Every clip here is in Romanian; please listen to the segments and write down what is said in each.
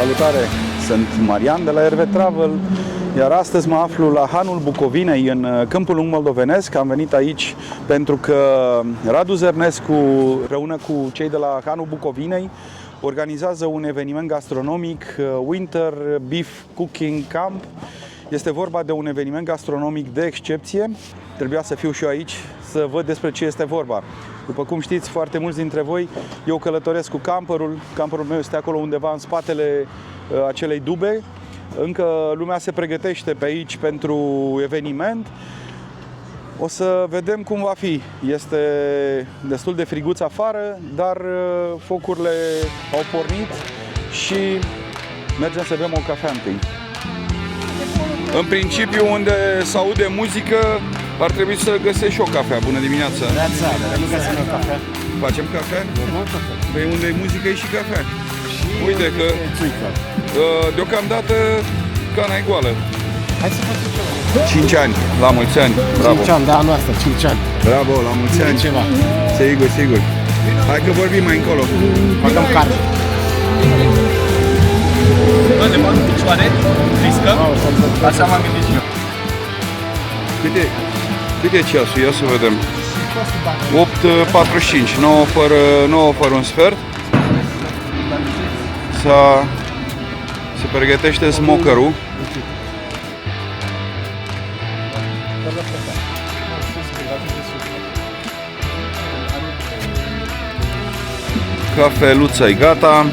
Salutare! Sunt Marian de la RV Travel, iar astăzi mă aflu la Hanul Bucovinei, în Câmpul Lung moldovenesc. Am venit aici pentru că Radu Zărnescu, împreună cu cei de la Hanul Bucovinei, organizează un eveniment gastronomic, Winter Beef Cooking Camp. Este vorba de un eveniment gastronomic de excepție. Trebuia să fiu și eu aici să văd despre ce este vorba. După cum știți, foarte mulți dintre voi, eu călătoresc cu camperul. Camperul meu este acolo undeva în spatele acelei dube. Încă lumea se pregătește pe aici pentru eveniment. O să vedem cum va fi. Este destul de friguț afară, dar focurile au pornit și mergem să bem o cafea întâi. În principiu, unde se aude muzică, ar trebui să găsești și o cafea. Bună dimineața! Nu găsim o cafea. Facem cafea? Păi unde e muzică e și cafea. Uite că deocamdată cana e goală. Hai să facem ceva. 5 ani, la mulți ani. Bravo. 5 ani, da, anul ăsta, 5 ani. Bravo, la mulți ani. Ceva. Sigur, sigur. Hai că vorbim mai încolo. Bagăm card. Bă, de bani picioare, riscă. Așa m-am gândit și eu. Cât e ceasul? Ia să vedem. 8:45, 9 fără un sfert. Se pregătește smokerul. Cafeluța e gata.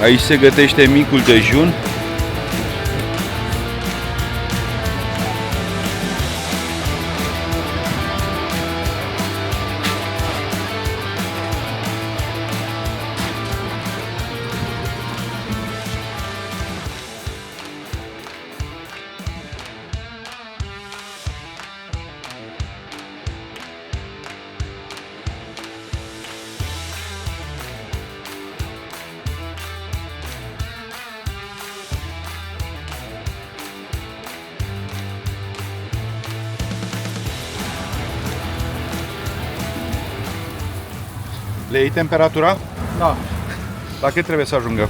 Aici se gătește micul dejun. Le iei temperatura? Da, La cât trebuie să ajungă?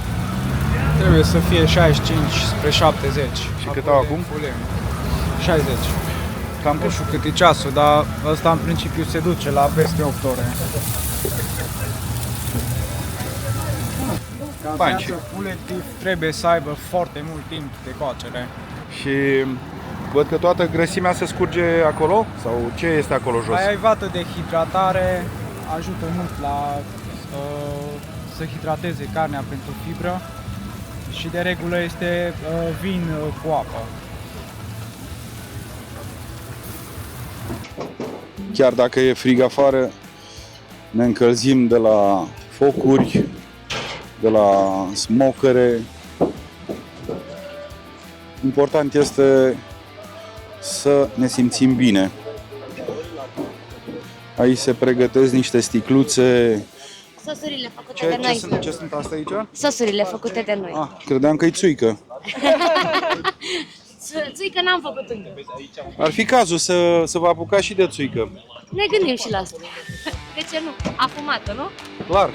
trebuie să fie 65 spre 70. Și cât au acum? 60. Cam Nu știu cât e ceasul, dar ăsta în principiu se duce la peste 8 ore. Panci. Puletiv trebuie să aibă foarte mult timp de cocere. Și văd că toată grăsimea se scurge acolo? Sau ce este acolo jos? Aia e vată de hidratare, ajută mult la să hidrateze carnea pentru fibră și de regulă este vin cu apă. Chiar dacă e frig afară, ne încălzim de la focuri, de la smocere. Important este să ne simțim bine. Aici se pregătesc niște sticluțe. Sosurile făcute de noi. Ce sunt astea aici? Sosurile făcute de noi. Credeam că e țuică. Țuică n-am făcut încă. Ar fi cazul să vă apucați și de țuică. Ne gândim și la asta. De ce nu? Afumată, nu? Clar.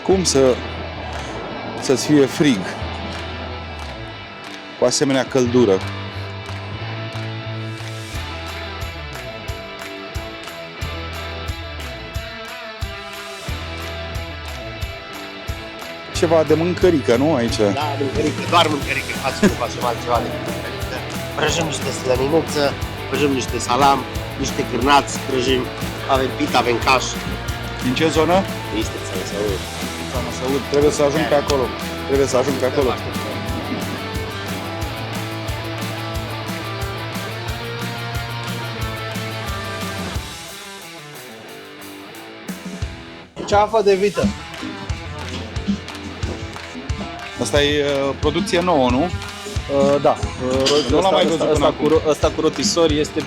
Cum să-ți fie frig cu asemenea căldură? Ceva de mâncărică, nu, aici? Da, mâncărică, doar mâncărică, nu facem altceva decât mâncărică. Prăjim niște slăninuță, prăjim niște salam, niște cârnați, prăjim, avem pita, avem caș. Din ce zonă? Isteța să aud. Să aud, trebuie să ajung pe acolo. Trebuie să ajung pe acolo. Ceafă de vită. Asta e producție nouă, nu? Da, Nu l-am mai văzut până acum. ăsta cu rotisori este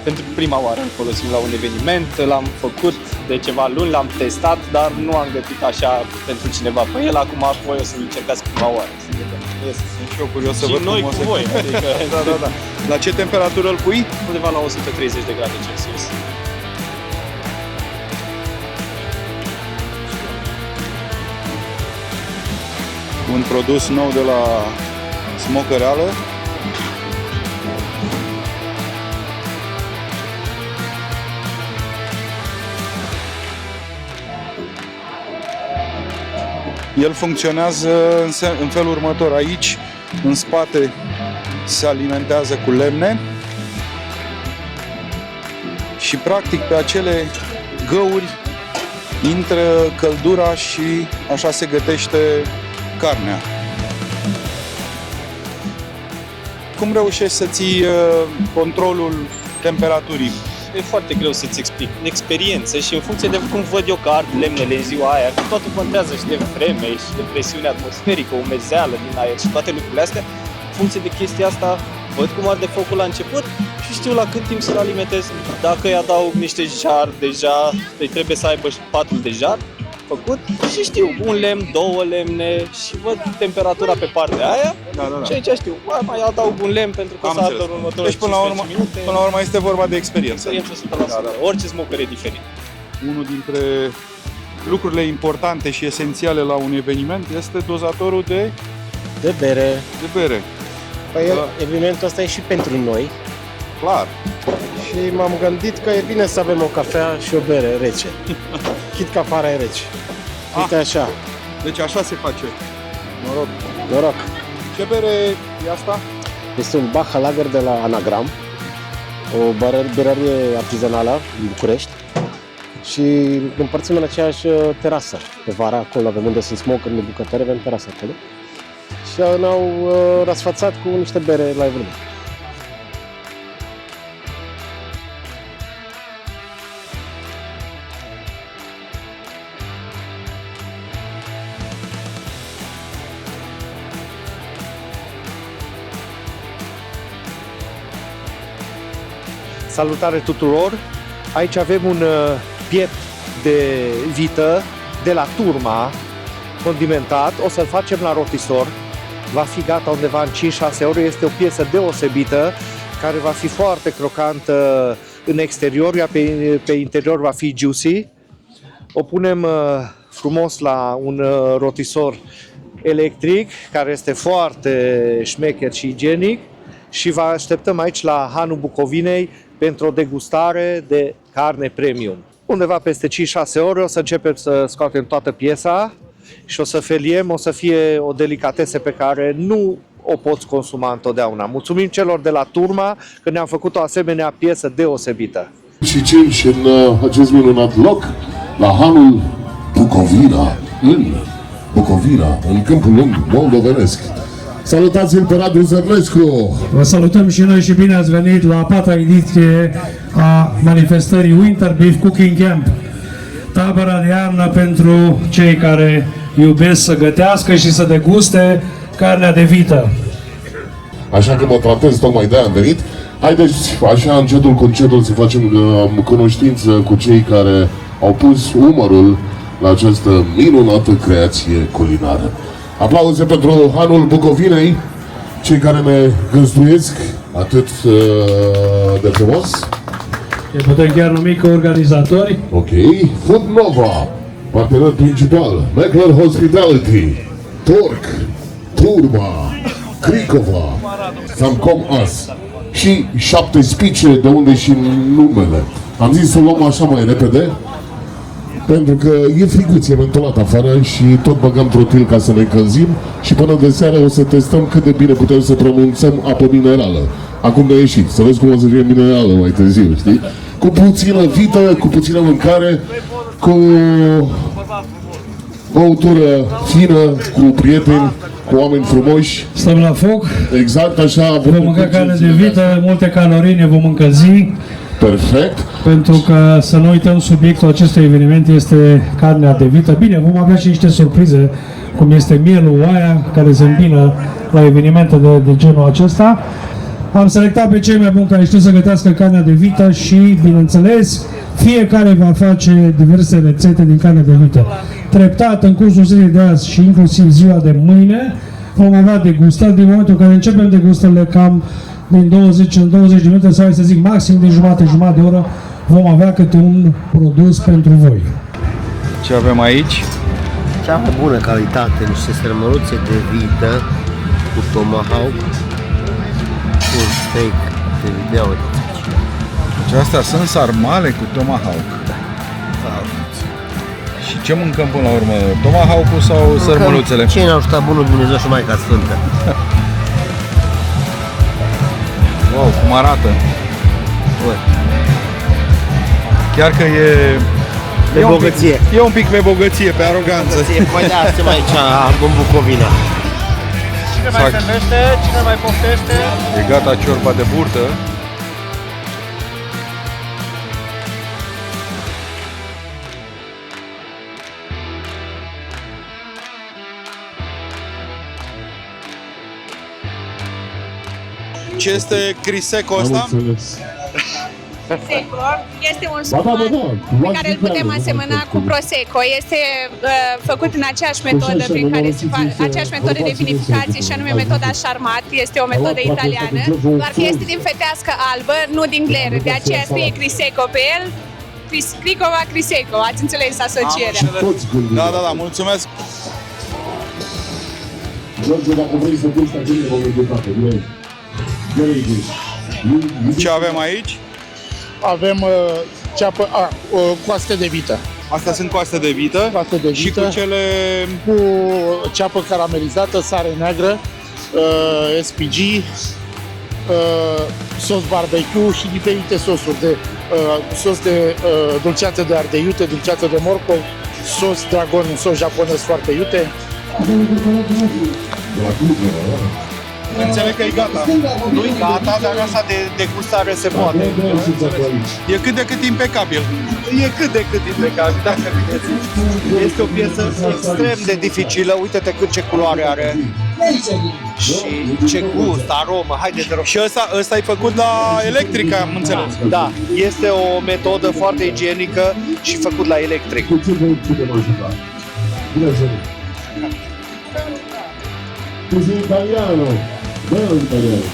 pentru prima oară îl folosim la un eveniment, l-am făcut de ceva luni, l-am testat, dar nu am gătit așa pentru cineva pe el, acum voi o să-l încercați prima oară. Sunt și eu curios să Și văd noi cum o cu să... voi, adică Da. La ce temperatură îl pui? undeva la 130 de grade Celsius. Un produs nou de la Smocă Reală. El funcționează în felul următor. Aici, în spate, se alimentează cu lemne și practic pe acele găuri intră căldura și așa se gătește carnea. Cum reușești să ții controlul temperaturii? E foarte greu să-ți explic. În experiență și în funcție de cum văd eu că ard lemnele în ziua aia, că totul contează și de vreme și de presiune atmosferică, umezeală din aer și toate lucrurile astea, în funcție de chestia asta, văd cum arde focul la început și știu la cât timp să-l alimentez. Dacă îi adaug niște jar deja, îi trebuie să aibă patul de jar făcut și știu, un lemn, două lemne și văd temperatura pe partea aia. Da. Și aici știu, mai adaug un lemn pentru că Am să ardă înțeles. în următoarele Deci până 15 minute. la urmă este vorba de experiență. Experiență 100%. Orice smoker e diferit. Unul dintre lucrurile importante și esențiale la un eveniment este dozatorul de bere. bere. Păi Da. evenimentul ăsta e și pentru noi Clar. și m-am gândit că e bine să avem o cafea și o bere rece. Chit că afară e rece. Uite așa, Deci așa se face. noroc. Ce bere e asta? Este un Baja Lager de la Anagram, o berărie artizanală din București și împărțim în aceeași terasă. Pe vara, acolo avem unde sunt smoker de bucătări, avem terasă acolo. Și ne-au răsfațat cu niște bere la eveniment. Salutare tuturor! Aici avem un piept de vită de la Turma, condimentat. O să-l facem la rotisor. Va fi gata undeva în 5-6 ore. Este o piesă deosebită, care va fi foarte crocantă în exterior, iar pe interior va fi juicy. O punem frumos la un rotisor electric, care este foarte șmecher și igienic. Și vă așteptăm aici la Hanul Bucovinei pentru o degustare de carne premium. Undeva peste 5-6 ore o să începem să scoatem toată piesa și o să feliem, o să fie o delicatesă pe care nu o poți consuma întotdeauna. Mulțumim celor de la Turma că ne-au făcut o asemenea piesă deosebită. Și 5 în acest minunat loc, la Hanul Bucovina, în Câmpul Lung moldovenesc. Salutați-l pe Radu Zărnescu! Vă salutăm și noi și bine ați venit la a patra ediție a manifestării Winter Beef Cooking Camp. Tabăra de iarnă pentru cei care iubesc să gătească și să deguste carnea de vită. Așa că mă tratez, tocmai de-aia am venit. Haideți, așa încetul cu încetul să facem cunoștință cu cei care au pus umărul la această minunată creație culinară. Aplauze pentru Hanul Bucovinei, cei care ne găzduiesc atât de frumos. Ne putem chiar numi ca organizatori. Ok, Food Nova, partener principal, Meckler Hospitality, Torc, Turma, Cricova, Samcom As și 7 spice, de unde și numele. Am zis să luăm așa mai repede, pentru că e friguț, e ventolat afară și tot băgăm trotil ca să ne încălzim și până de seară o să testăm cât de bine putem să pronunțăm apă minerală. Acum ne-a ieșit, să vezi cum o să fie minerală mai târziu, știi? Cu puțină vită, cu puțină mâncare, cu Băutură fină, cu prieteni, cu oameni frumoși. Stăm la foc, Exact așa. vom mânca carne de vită, multe calorii, ne vom încălzi. Perfect. Pentru că să nu uităm, subiectul acestui eveniment este carnea de vită. Bine, vom avea și niște surprize, cum este mielul, oaia, care se îmbină la evenimente de genul acesta. Am selectat pe cei mai buni care știu să gătească carnea de vită și, bineînțeles, fiecare va face diverse rețete din carnea de vită. Treptat, în cursul zilei de azi și inclusiv ziua de mâine, vom avea degustări. Din momentul în care începem degustările, cam din 20 în 20 de minute, sau să zic maxim de jumătate de oră, vom avea câte un produs pentru voi. Ce avem aici? Cea mai bună calitate, niște sărmăluțe de vită cu tomahawk, un steak de video. Deci astea sunt sarmale cu tomahawk. Și ce mâncăm până la urmă? Tomahawk-ul sau sărmăluțele? Ce ne-a ajutat bunul Dumnezeu și Maica Sfântă? Wow, cum arată! Chiar că e... De bogăție. E un pic pe bogăție, pe aroganță. Păi da, suntem aici în Bucovina. Cine mai servește? Cine mai poftește? E gata ciorba de burtă. Ce este criseco ăsta? Prosecco este un sfumat pe care îl putem asemăna cu Prosecco. Este făcut în aceeași metodă prin care se face aceeași metodă de vinificație și anume metoda Charmat. Este o metodă italiană, doar că este din fetească albă, nu din glere. De aceea scrie Criseco pe el. Cricova Criseco, ați înțeles asocierea. Da, da, da, mulțumesc. George, dacă vrei să pui stațiunile, vom educate. Ce avem aici? Avem ceapă, coaste de vită. Astea sunt coaste de vită. Coaste de Și vită. cu cele... Cu ceapă caramelizată, sare neagră, SPG, sos barbecue și diferite sosuri de sos de dulceață de ardei iute, dulceață de morcov, sos dragon, un sos japonez foarte iute. Înțeleg că e gata. Nu-i gata, dar asta de degustare se poate. E cât de cât impecabil. E cât de cât impecabil, dacă vedeți. Este o piesă extrem de dificilă. Uite-te cât ce culoare are. Și ce gust, aromă. Haideți, te rog. Și ăsta e făcut la electrică, am înțeles. Da, este o metodă foarte igienică și făcut la electric. Così italiano, bello italiano.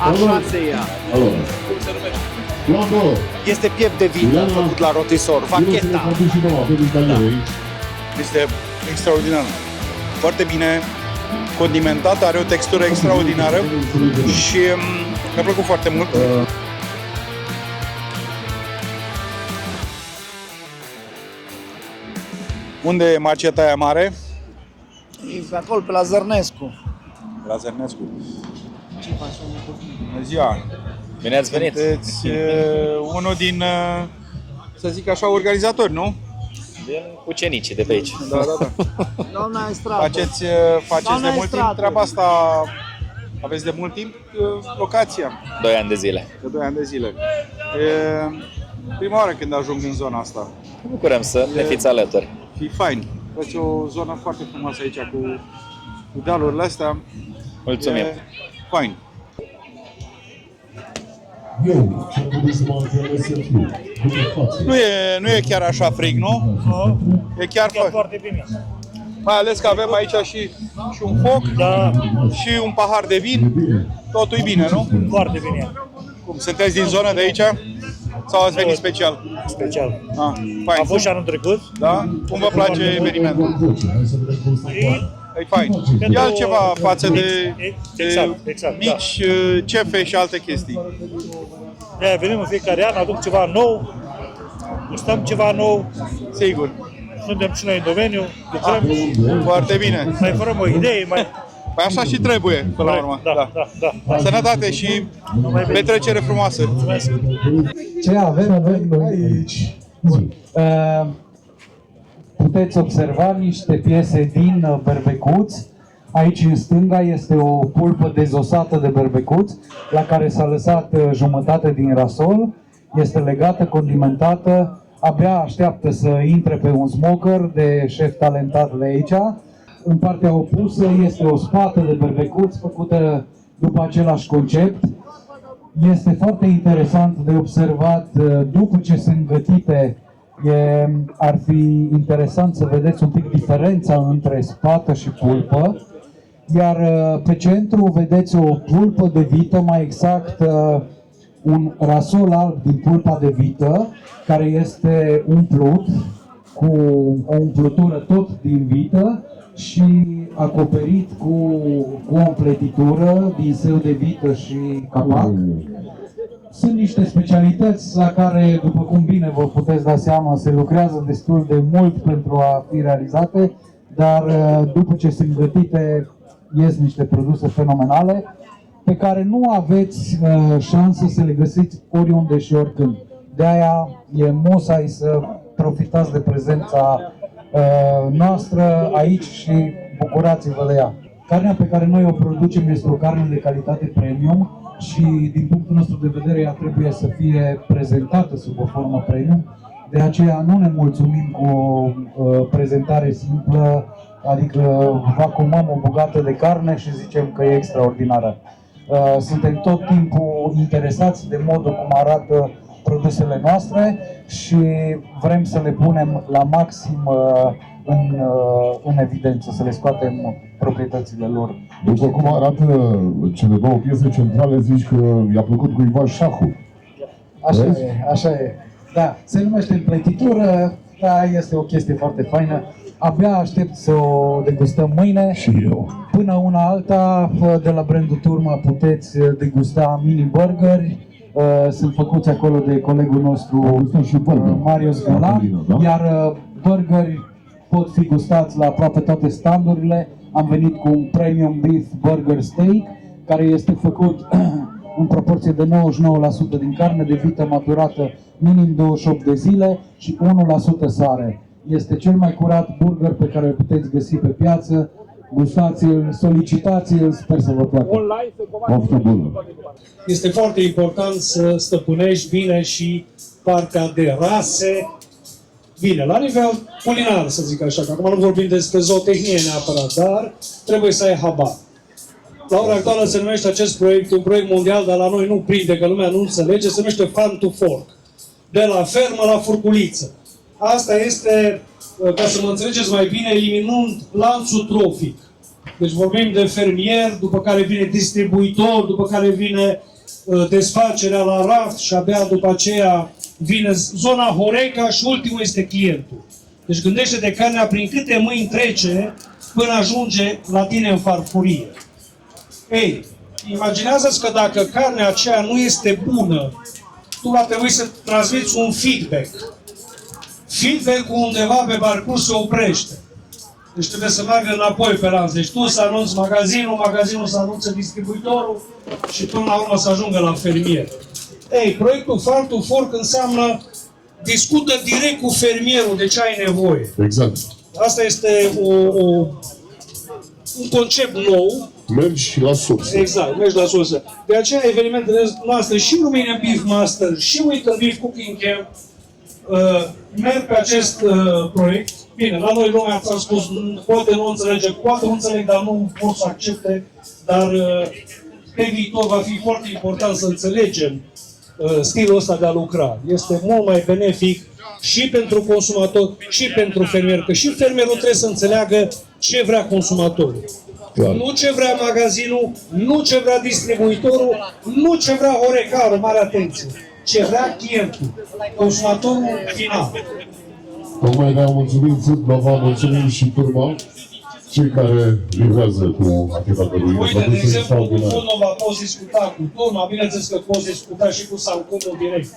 Așa se ia. Allora, Loco, Este piept de vită făcut la rotisor, vachetta. Este extraordinar. Foarte bine condimentat, are o textură extraordinară și mi-a plăcut foarte mult. Unde e maceta aia mare? E pe acolo, pe la Zărnescu. La Zărnescu. Bună ziua! Bine ați venit! Sunteți unul din, să zic așa, organizatori, nu? Din ucenicii de pe aici. Da, da, da. Doamna Estrada. Faceți Doamna de mult timp Estrada. treaba asta? Aveți de mult timp locația? 2 ani de zile. De 2 ani de zile. Prima oară când ajung în zona asta. Ne bucurăm să ne fiți alături. E fain. Faci o zonă foarte frumoasă aici cu dealurile astea. Mulțumim! E fain. Nu e chiar așa frig, nu? E chiar Foarte bine. Mai ales că avem aici și un foc, și un pahar de vin. Totul e bine, nu? Foarte bine. Cum, sunteți din zona de aici? Sau ați venit special? Special. Ah, fain. A fost și anul trecut. Da? Cum vă place evenimentul? E fain. E altceva față de Exact, mici cefe și alte chestii. De-aia venim în fiecare an, aduc ceva nou, gustăm ceva nou, Sigur. suntem și noi în domeniu, lucrăm, Foarte bine. mai fărăm o idee, mai... Păi așa și trebuie, până la urmă. Da. Sănătate și petrecere frumoasă. Ce avem aici? puteți observa niște piese din berbecuț. Aici în stânga este o pulpă dezosată de berbecuț, la care s-a lăsat jumătate din rasol. Este legată, condimentată, abia așteaptă să intre pe un smoker de șef talentat de aici. În partea opusă este o spată de berbecuț făcută după același concept. Este foarte interesant de observat, după ce sunt gătite, ar fi interesant să vedeți un pic diferența între spată și pulpă. Iar pe centru vedeți o pulpă de vită, mai exact un rasol alb din pulpa de vită, care este umplut cu o umplutură tot din vită și acoperit cu o împletitură din seu de vită și capac. Sunt niște specialități la care, după cum bine vă puteți da seama, se lucrează destul de mult pentru a fi realizate, dar după ce sunt gătite, ies niște produse fenomenale pe care nu aveți șansă să le găsiți oriunde și oricând. De-aia e musai să profitați de prezența noastră aici și bucurați-vă de ea. Carnea pe care noi o producem este o carne de calitate premium și din punctul nostru de vedere ea trebuie să fie prezentată sub o formă premium. De aceea nu ne mulțumim cu o prezentare simplă, adică vacumăm o bucată de carne și zicem că e extraordinară. Suntem tot timpul interesați de modul cum arată produsele noastre și vrem să le punem la maxim în evidență, să le scoatem proprietățile lor. După cum arată cele două piese centrale, zici că i-a plăcut cuiva șahul. Așa e, așa e. Da, se numește împletitură, da, este o chestie foarte faină. Abia aștept să o degustăm mâine. Și eu. Până una alta, de la brandul Turma puteți degusta mini burgeri. Sunt făcuți acolo de colegul nostru Marius Galan, da? Iar burgeri pot fi gustați la aproape toate standurile. Am venit cu un premium beef burger steak, care este făcut în proporție de 99% din carne de vită maturată minim 28 de zile și 1% sare. Este cel mai curat burger pe care îl puteți găsi pe piață. Gustați-l, solicitați-l, sper să vă placă. Este foarte important să stăpânești bine și partea de rase. Bine, la nivel culinar, să zic așa, că acum nu vorbim despre zootehnie neapărat, dar trebuie să ai habar. La ora actuală se numește acest proiect un proiect mondial, dar la noi nu prinde, că lumea nu înțelege, se numește Farm to Fork. De la fermă la furculiță. Asta este, ca să mă înțelegeți mai bine, eliminând lanțul trofic. Deci vorbim de fermier, după care vine distribuitor, după care vine desfacerea la raft și abia după aceea vine zona Horeca și ultimul este clientul. Deci gândește-te carnea prin câte mâini trece până ajunge la tine în farfurie. Ei, imaginează-ți că dacă carnea aceea nu este bună, tu va trebui să transmiți un feedback. Feedback-ul undeva pe parcurs se oprește. Deci trebuie să meargă înapoi pe lanț. Deci tu să anunți magazinul să anunțe distribuitorul și până la urmă să ajungă la fermier. Ei, proiectul Farm to Fork înseamnă discută direct cu fermierul de ce ai nevoie. Exact. Asta este un concept nou. Mergi la sursă. Exact, mergi la sursă. De aceea evenimentele noastre și Romanian Beef Master și Winter Beef Cooking Camp merg pe acest proiect. Bine, la noi lumea ți-a spus, poate nu înțelege, poate nu înțeleg, dar nu pot să accepte, dar pe viitor va fi foarte important să înțelegem stilul ăsta de a lucra. Este mult mai benefic și pentru consumator și pentru fermier, că și fermierul trebuie să înțeleagă ce vrea consumatorul. Clar. Nu ce vrea magazinul, nu ce vrea distribuitorul, nu ce vrea Horecarul, mare atenție, ce vrea clientul, consumatorul final. Tocmai ne-am mulțumit, vă mulțumim și Turma, cei care livrează cu achitatorii. Uite, de exemplu, cu Funova poți discuta cu Turma, bineînțeles că poți discuta și cu Salcomul direct.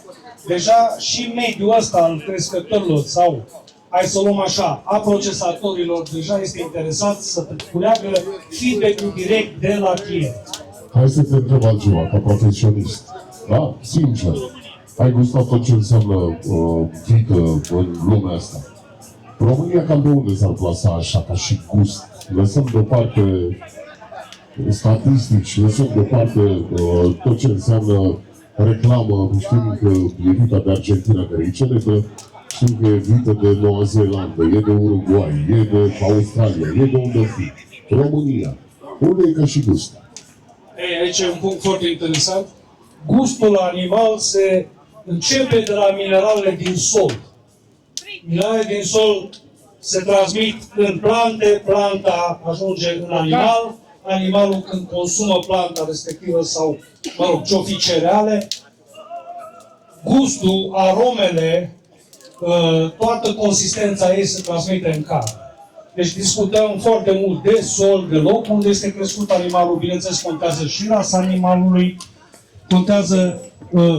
Deja și mediul ăsta al crescătorilor sau, hai să o luăm așa, a procesatorilor, deja este interesat să culeagă feedback-ul direct de la client. Hai să te întreb altceva, ca profesionist. Da? Sincer. Ai gustat tot ce înseamnă vită în lumea asta. România cam de unde s-ar plasa așa, ca și gust? Lăsăm deoparte statistici, lăsăm deoparte tot ce înseamnă reclamă. Știm că e vita de Argentina care e celebră, știm că e vită de Noua Zeelandă, e de Uruguay, e de Australia, e de unde fi. România, unde e ca și gust? Ei, aici e un punct foarte interesant. Gustul la animal se începe de la mineralele din sol. Mineralele din sol se transmit în plante, planta ajunge în animal, animalul când consumă planta respectivă sau, mă rog, ce-o fi cereale, gustul, aromele, toată consistența ei se transmite în carne. Deci discutăm foarte mult de sol, de loc unde este crescut animalul, bineînțeles contează și rasa animalului, contează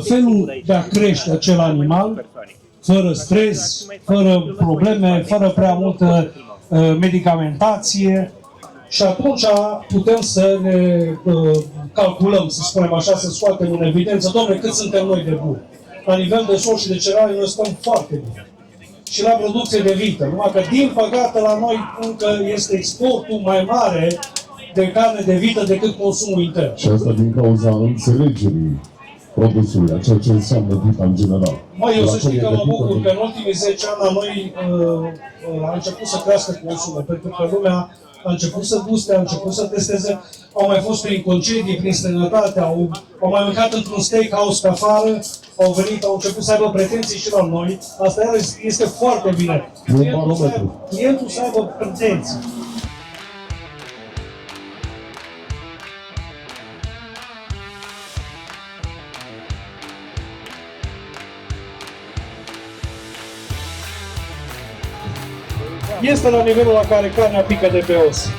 felul de a crește acel animal, fără stres, fără probleme, fără prea multă medicamentație și atunci putem să ne calculăm, să spunem așa, să scoatem în evidență, dom'le, cât suntem noi de buni. La nivel de sol și de cereale noi stăm foarte bine. Și la producție de vită. Numai că, din păcate, la noi încă este exportul mai mare de carne de vită decât consumul intern. Și asta din cauza înțelegerii produsului, a ceea ce înseamnă vita în general. Măi, eu să știi că mă bucur că în ultimii 10 ani la noi a început să crească consumul, pentru că lumea a început să guste, a început să testeze, au mai fost prin concedii, prin străinătate, au mai mâncat într-un steakhouse pe afară, au venit, au început să aibă pretenții și la noi. Asta este foarte bine. Clientul să aibă pretenții. Este la nivelul la care carnea pică de pe os.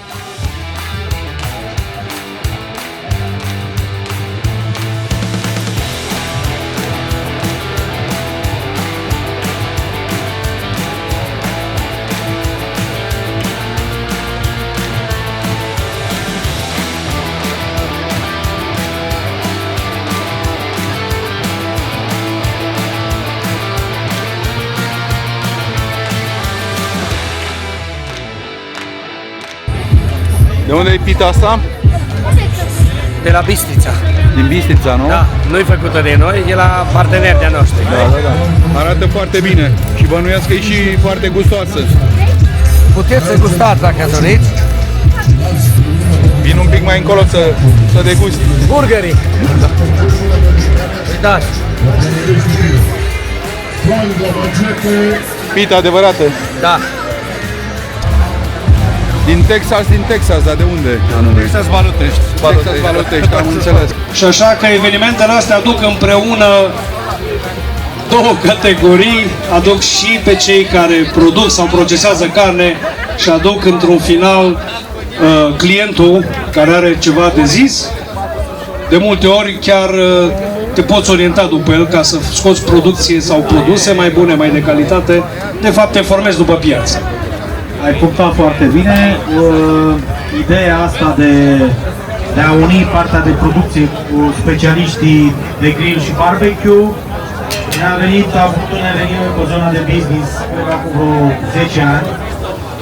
De unde e pita asta? De la Bistrița. Din Bistrița, nu? Da, nu-i făcută de noi, e la parteneri de-a noștri. Da. Arată foarte bine și bănuiesc că e și foarte gustoasă. Puteți să gustați dacă doriți. Vin un pic mai încolo să degusti. Burgerii. Uitați. Pita adevărată. Da. Din Texas, dar de unde? Texas Valutești. Texas Valutești, am înțeles. Și așa că evenimentele astea aduc împreună două categorii, aduc și pe cei care produc sau procesează carne și aduc într-un final clientul care are ceva de zis. De multe ori chiar te poți orienta după el ca să scoți producție sau produse mai bune, mai de calitate. De fapt te formezi după piață. Ai punctat foarte bine. Ideea asta de a uni partea de producție cu specialiștii de grill și barbecue a avut un eveniment pe zona de business, cred că acum vreo 10 ani,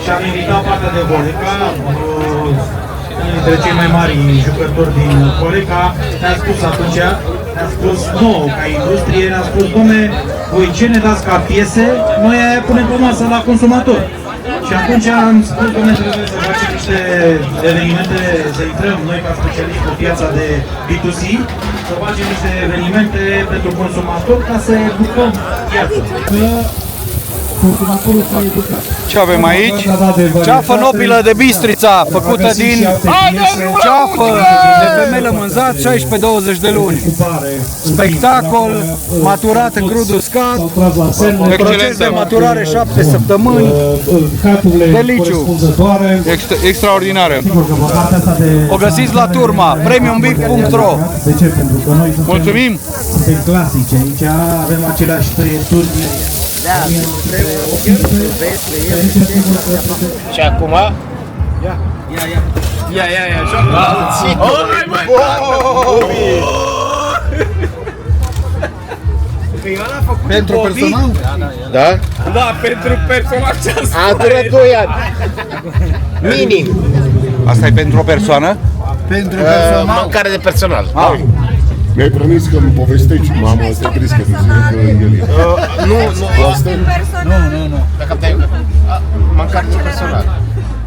și am invitat partea de Horeca, unul dintre cei mai mari jucători din Horeca, ne-a spus atunci, ne-a spus nouă ca industrie, ne-a spus, dom'le, voi ce ne dați ca piese, noi aia punem pe masă la consumator. Și atunci am spus, dom'le, trebuie să facem niște evenimente, să intrăm noi ca specialiști pe piața de B2C, să facem niște evenimente pentru consumator ca să educăm piața. Consumatorul s-a educat. Ce avem aici? Ceafă nobilă de Bistrița, făcută din ceafă de femei lămânzat, 16-20 de luni. Spectacol, maturat în crud uscat, proces de maturare 7 săptămâni, deliciu. Extraordinară. O găsiți la Turma, premiumbeef.ro. Mulțumim! Suntem clasice, aici avem aceleași trăieturi. Și acum? Ia, joacă! Pentru personal? Da? Da, pentru personal ce A durat 2 ani. Minim. Asta e pentru o persoană? Pentru personal? Mâncare de personal. Mi-ai promis că îmi povestești, mama, asta e brisket, că el e. Nu. Nu. Mâncare de personal.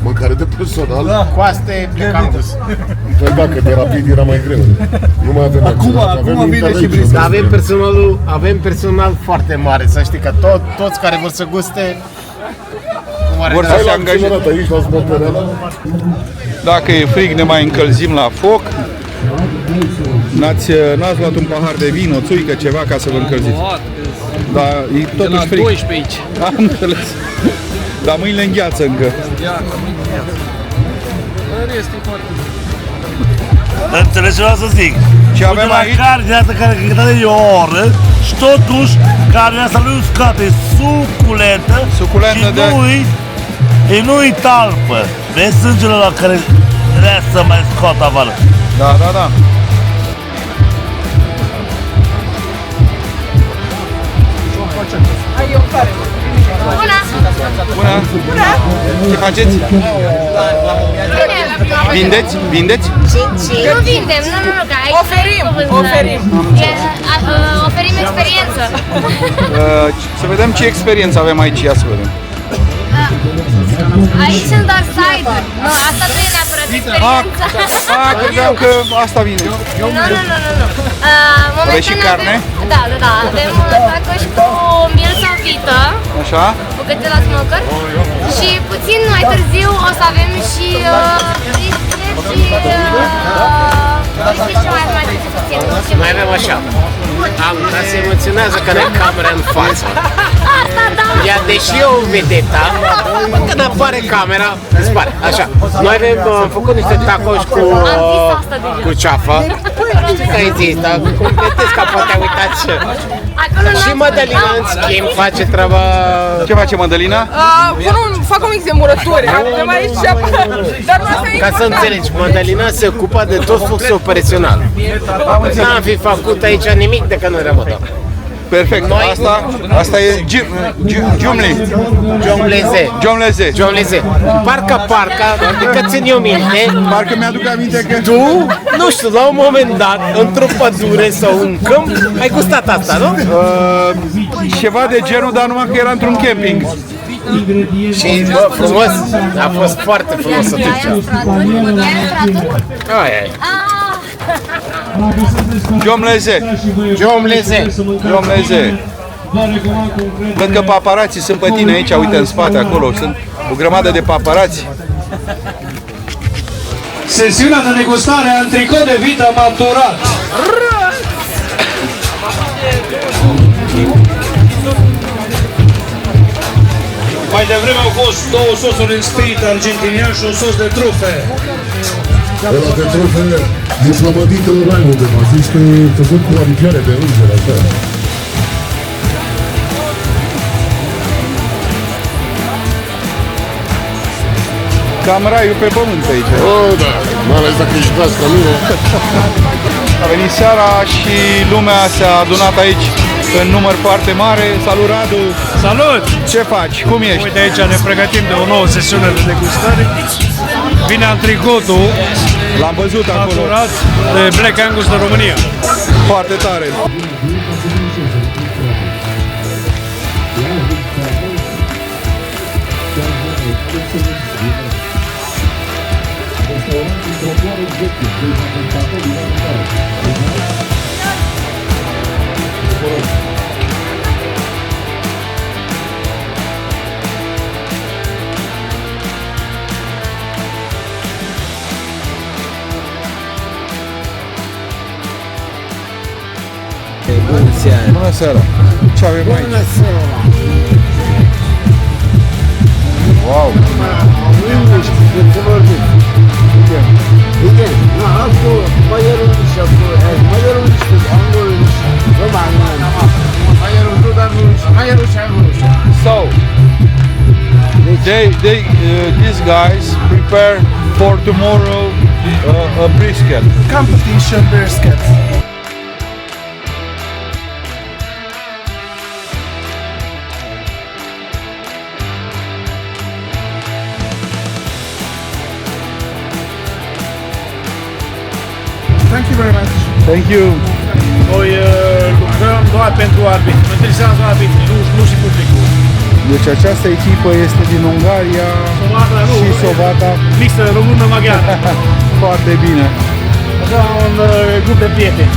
Mâncare de personal? Da. Coaste de campus. Păi dacă de rapid era mai greu. Nu mai avem Acum vine și brisket. Avem personal foarte mare, să știi că toți care vor să guste Vor să se angajeze. Aici la sport. Dacă e frig, ne mai încălzim la foc. N-ați luat un pahar de vin, o țuică, ceva ca să vă încălziți. Da, e totuși frig. 12 aici. Am înțeles. Dar mâinile îngheață încă. Înțelegi ce vreau să zic? Ce avem aici? Carnea asta care e de oră și totuși carnea asta nu-i uscată, e suculentă și nu-i talpă. Vezi sângele ăla care vrea să mai scoată afară. Da. Bună! Ce faceți? Vindeți? Nu vindem, nu, că aici oferim experiență. Să vedem ce experiență avem aici, ia să vedem. Aici sunt doar side-uri. Nu, asta nu e neapărat experiența. Credeam că asta vine. Nu. Aveți și carne? Da. Avem tacoși cu miel sau vită. Așa? Bucățe la smoker. Și puțin mai târziu o să avem și brisket și... Nu știu ce mai avem mai puțin. Noi avem așa. Dar se emoționează că are camera în față. Asta da! Ea, deși e o vedeta, când apare camera, dispare. Așa. Noi am făcut niște tacoși cu ceafă. Nu știu că există, completez ca poate uitați. Și Mădălina, în schimb, face treaba... Ce face Mădălina? Fac un mix de murături. Ca să înțelegi, Mădălina se ocupă de tot fluxul operațional. N-am fi făcut aici nimic de că nu remotăm. Perfect. Asta e Jomleze. Parcă, adică țin eu minte. Parcă mi-aduc aminte că... Tu, nu știu, la un moment dat, într-o pădure sau un câmp, ai gustat asta, nu? Ceva de genul, dar numai că era într-un camping. Și, bă, frumos, a fost foarte frumos atunci. Aia. Jomleze. Văd că paparații sunt pe tine aici, uite în spate acolo, sunt o grămadă de paparați. Sesiunea de negustare a antricot de vită maturat. Mai devreme au fost două sosuri în spirit argentinian și un sos de trufe. Ăla de trufe e plămădit în rai undeva, zici că e făcut cu aripioare de înger, așa. Cam raiul pe pământ pe aici. Da, mai ales dacă ești gras ca mine. A venit seara și lumea s-a adunat aici în număr foarte mare. Salut, Radu! Salut! Ce faci? Cum ești? Uite, aici ne pregătim de o nouă sesiune de degustare. Vine antricotul. L-am văzut acolo. Maturat de Black Angus de România. Foarte tare. Bună seara! Ce avem aici? Bună seara! Wow! So, these guys prepare for tomorrow a brisket. Competition brisket. Thank you very much. Thank you. Noi lucrăm doar pentru arbitri. Mă interesează arbitrii, nu și publicul. Deci această echipă este din Ungaria și Sovata. Mixă română-maghiară. Foarte bine. Așa un grup de prieteni.